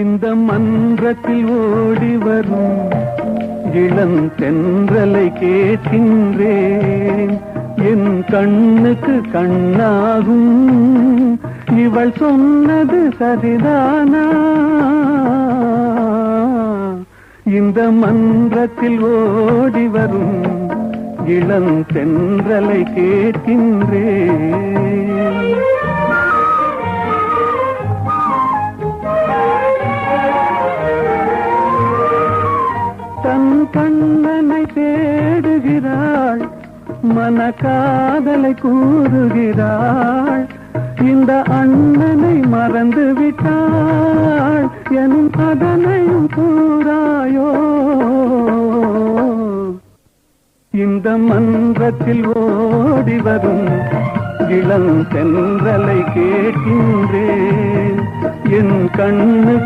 இந்த மன்றத்தில் ஓடி வரும் இளம் தென்றலை கேட்கின்றேன். என் கண்ணுக்கு கண்ணாகும் இவள் சொன்னது சரிதானா? இந்த மன்றத்தில் ஓடி வரும் இளம் தென்றலை கேட்கின்றேன். தன் கண்ணனை தேடுகிறாள், மனக்காதலை கூறுகிறாள். இந்த அண்ணனை மறந்து விட்டாள், எனும் அதனையும் கூறாயோ? இந்த மன்றத்தில் ஓடி வரும் இளம் தென்றலை கேட்கின்றேன். என் கண்ணு